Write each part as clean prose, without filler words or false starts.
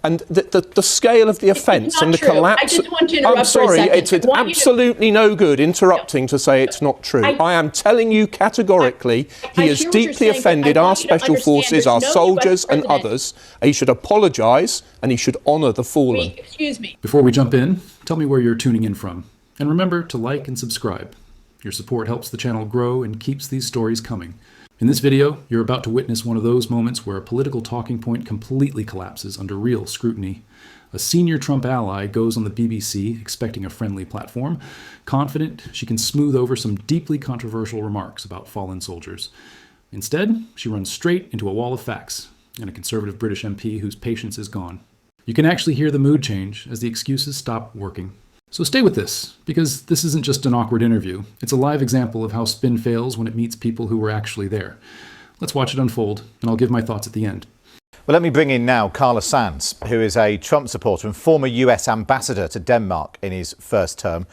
And the scale of the offence and the collapse... I just want to interrupt I'm sorry, for a second. it's absolutely no good interrupting to say it's not true. I am telling you categorically, he has deeply offended our special forces, our soldiers and others. He should apologise and he should honour the fallen. Excuse me. Before we jump in, tell me where you're tuning in from. And remember to like and subscribe. Your support helps the channel grow and keeps these stories coming. In this video, you're about to witness one of those moments where a political talking point completely collapses under real scrutiny. A senior Trump ally goes on the BBC expecting a friendly platform, confident she can smooth over some deeply controversial remarks about fallen soldiers. Instead, she runs straight into a wall of facts and a conservative British MP whose patience is gone. You can actually hear the mood change as the excuses stop working. So stay with this, because this isn't just an awkward interview. It's a live example of how spin fails when it meets people who were actually there. Let's watch it unfold, and I'll give my thoughts at the end. Well, let me bring in now Carla Sands, who is a Trump supporter and former US ambassador to Denmark in his first term.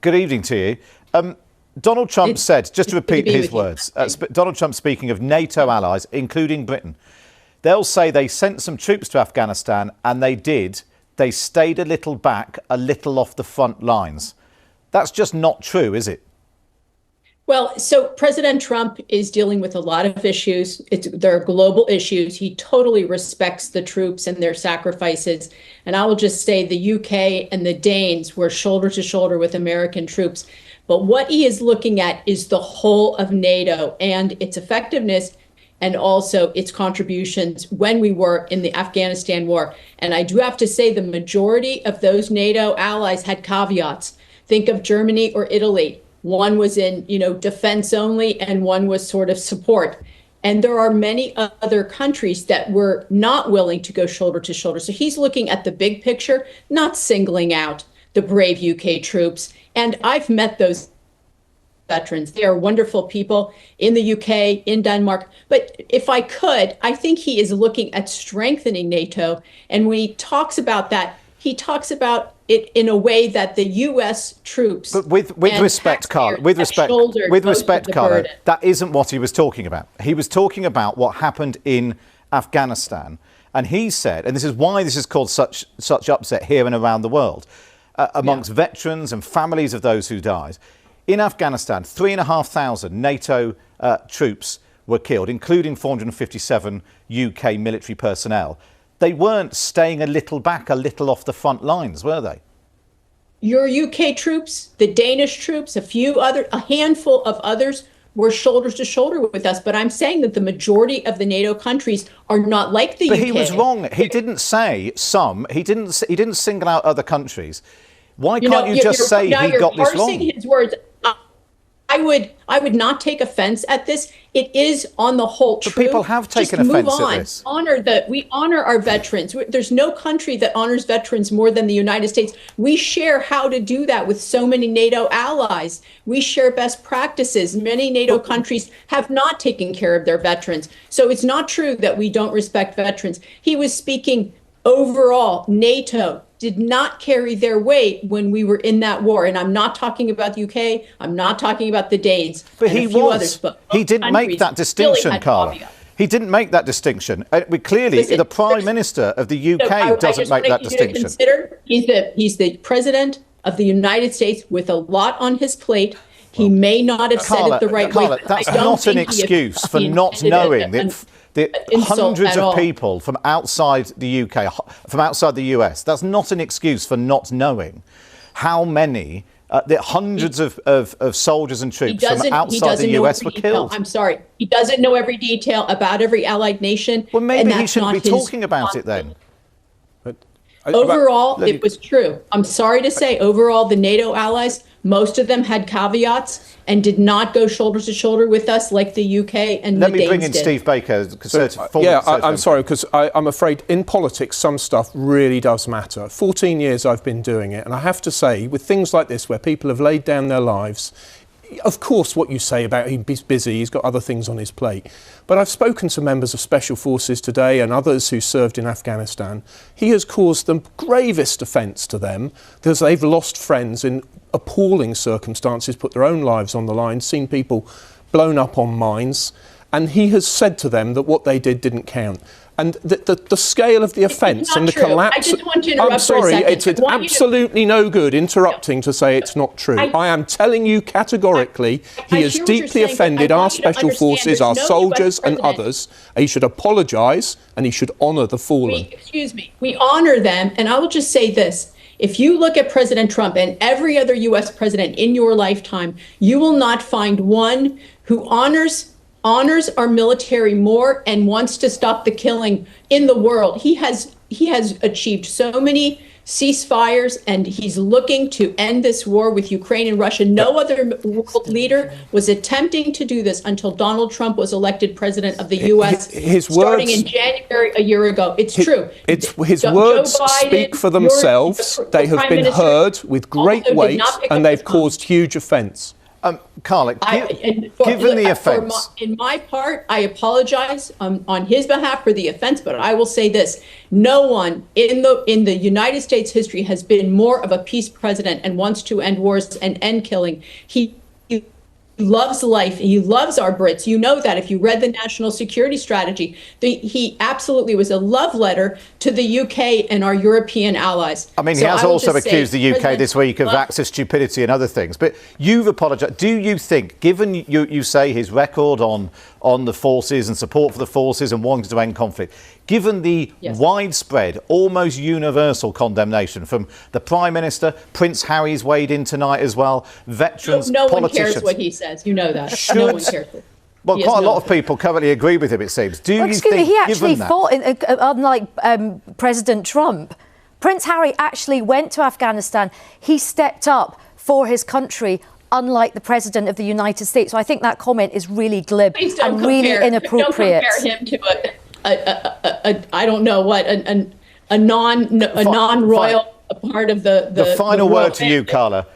Good evening to you. Donald Trump said, just to repeat his words, Donald Trump speaking of NATO allies, including Britain, they'll say they sent some troops to Afghanistan, and they did. They stayed a little back, a little off the front lines. That's just not true, is it? Well, so President Trump is dealing with a lot of issues. They're global issues. He totally respects the troops and their sacrifices. And I will just say the UK and the Danes were shoulder to shoulder with American troops. But what he is looking at is the whole of NATO and its effectiveness, and also its contributions when we were in the Afghanistan war. And I do have to say the majority of those NATO allies had caveats. Think of Germany or Italy. One was in, defense only, and one was sort of support. And there are many other countries that were not willing to go shoulder to shoulder. So he's looking at the big picture, not singling out the brave UK troops. And I've met those veterans. They are wonderful people in the UK, in Denmark. But if I could, I think he is looking at strengthening NATO. And when he talks about that, he talks about it in a way that the U.S. troops. But with respect, Carla, with respect, Carla, that isn't what he was talking about. He was talking about what happened in Afghanistan. And he said, and this is why this is caused such upset here and around the world, amongst veterans and families of those who died. In Afghanistan, 3,500 NATO troops were killed, including 457 UK military personnel. They weren't staying a little back, a little off the front lines, were they? Your UK troops, the Danish troops, a handful of others were shoulder to shoulder with us. But I'm saying that the majority of the NATO countries are not like the UK. But he was wrong. He didn't say some. He didn't single out other countries. Why can't you just say he got this wrong? His words. I would not take offense at this. It is on the whole true. But people have taken offense at this. We honor our veterans. There's no country that honors veterans more than the United States. We share how to do that with so many NATO allies. We share best practices. Many NATO countries have not taken care of their veterans. So it's not true that we don't respect veterans. He was speaking overall. NATO did not carry their weight when we were in that war. And I'm not talking about the UK. I'm not talking about the Danes. But he was. He didn't make that distinction, Carla. He didn't make that distinction. Clearly, the Prime Minister of the UK doesn't make that distinction. He's the President of the United States with a lot on his plate. He may not have said it the right way. That's not an excuse for not knowing the hundreds of people from outside the UK, from outside the US. That's not an excuse for not knowing how many, the hundreds of soldiers and troops from outside the US were killed. I'm sorry. He doesn't know every detail about every allied nation. Well, maybe he shouldn't be talking about it then. Overall, it was true. I'm sorry to say, overall, the NATO allies, most of them had caveats and did not go shoulder to shoulder with us like the UK and the Danes did. Let me bring in Steve Baker. I'm sorry, because I'm afraid in politics some stuff really does matter. 14 years I've been doing it, and I have to say, with things like this where people have laid down their lives, of course what you say about he's busy, he's got other things on his plate. But I've spoken to members of Special Forces today and others who served in Afghanistan. He has caused the gravest offence to them because they've lost friends in appalling circumstances, put their own lives on the line, seen people blown up on mines. And he has said to them that what they did didn't count. And the scale of the offence and the collapse... I just want to interrupt I'm sorry, for a second. it's absolutely no good interrupting to say it's not true. I am telling you categorically, he has deeply offended our special forces, our soldiers and others. He should apologise and he should honour the fallen. We honour them, and I will just say this. If you look at President Trump and every other U.S. president in your lifetime, you will not find one who honors our military more and wants to stop the killing in the world. He has achieved so many ceasefires, and he's looking to end this war with Ukraine and Russia. No other world leader was attempting to do this until Donald Trump was elected president of the U.S. starting in January a year ago. It's true. His words speak for themselves. They have been heard with great weight, and they've caused huge offence. Carla, given the offence... In my part, I apologize on his behalf for the offence, but I will say this. No one in the United States history has been more of a peace president and wants to end wars and end killing. He loves life. He loves our Brits. You know that if you read the national security strategy. He absolutely was a love letter to the UK and our European allies. I mean, he has also accused the UK this week of acts of stupidity and other things. But you've apologised. Do you think, given you say his record on the forces and support for the forces and wanting to end conflict, given the widespread, almost universal condemnation from the Prime Minister, Prince Harry's weighed in tonight as well, veterans, no politicians... one cares what he says. You know that. No one cares. Well, quite a lot of people currently agree with him, it seems. Excuse me, he actually fought, unlike President Trump. Prince Harry actually went to Afghanistan. He stepped up for his country, unlike the President of the United States. So I think that comment is really glib and really inappropriate. Don't compare him to I don't know what, a non-royal part of the final word to you, Carla.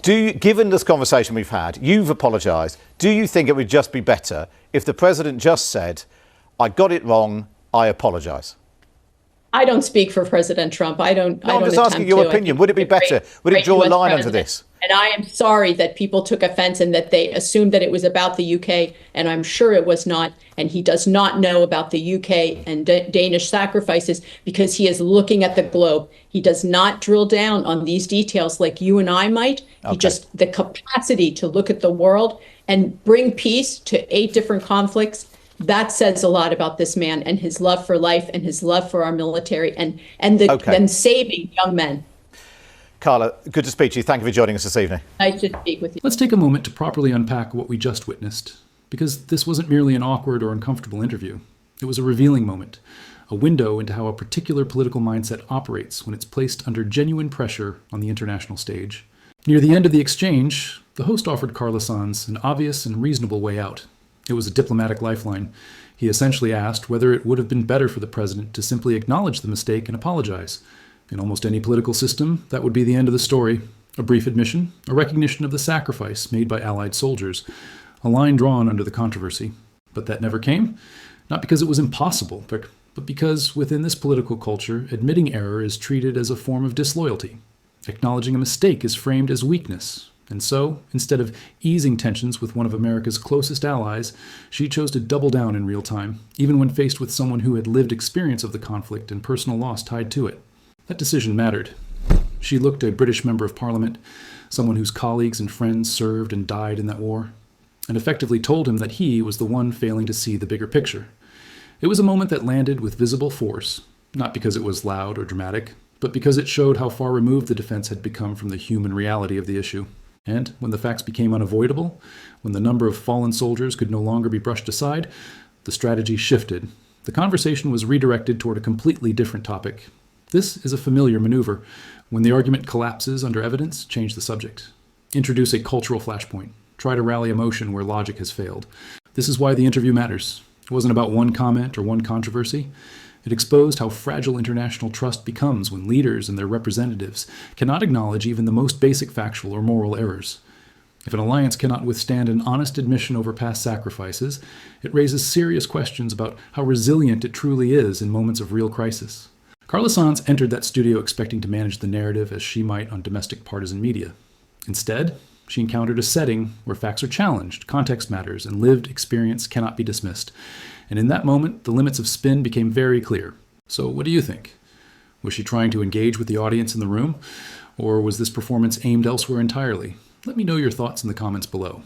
Given this conversation we've had, you've apologised. Do you think it would just be better if the president just said, "I got it wrong, I apologise"? I don't speak for President Trump. I'm just asking your opinion. Would it be better? Would it draw a line under this? And I am sorry that people took offence and that they assumed that it was about the UK, and I'm sure it was not. And he does not know about the UK and Danish sacrifices because he is looking at the globe. He does not drill down on these details like you and I might. Okay. He just, the capacity to look at the world and bring peace to 8 different conflicts, that says a lot about this man and his love for life and his love for our military and saving young men. Carla, good to speak to you. Thank you for joining us this evening. Nice to speak with you. Let's take a moment to properly unpack what we just witnessed, because this wasn't merely an awkward or uncomfortable interview. It was a revealing moment, a window into how a particular political mindset operates when it's placed under genuine pressure on the international stage. Near the end of the exchange, the host offered Carla Sanz an obvious and reasonable way out. It was a diplomatic lifeline. He essentially asked whether it would have been better for the president to simply acknowledge the mistake and apologize. In almost any political system, that would be the end of the story. A brief admission, a recognition of the sacrifice made by Allied soldiers, a line drawn under the controversy. But that never came, not because it was impossible, but because within this political culture, admitting error is treated as a form of disloyalty. Acknowledging a mistake is framed as weakness. And so, instead of easing tensions with one of America's closest allies, she chose to double down in real time, even when faced with someone who had lived experience of the conflict and personal loss tied to it. That decision mattered. She looked a British member of Parliament, someone whose colleagues and friends served and died in that war, and effectively told him that he was the one failing to see the bigger picture. It was a moment that landed with visible force, not because it was loud or dramatic, but because it showed how far removed the defense had become from the human reality of the issue. And when the facts became unavoidable, when the number of fallen soldiers could no longer be brushed aside, the strategy shifted. The conversation was redirected toward a completely different topic. This is a familiar maneuver. When the argument collapses under evidence, change the subject. Introduce a cultural flashpoint. Try to rally emotion where logic has failed. This is why the interview matters. It wasn't about one comment or one controversy. It exposed how fragile international trust becomes when leaders and their representatives cannot acknowledge even the most basic factual or moral errors. If an alliance cannot withstand an honest admission over past sacrifices, it raises serious questions about how resilient it truly is in moments of real crisis. Carla Sanz entered that studio expecting to manage the narrative as she might on domestic partisan media. Instead, she encountered a setting where facts are challenged, context matters, and lived experience cannot be dismissed. And in that moment, the limits of spin became very clear. So what do you think? Was she trying to engage with the audience in the room? Or was this performance aimed elsewhere entirely? Let me know your thoughts in the comments below.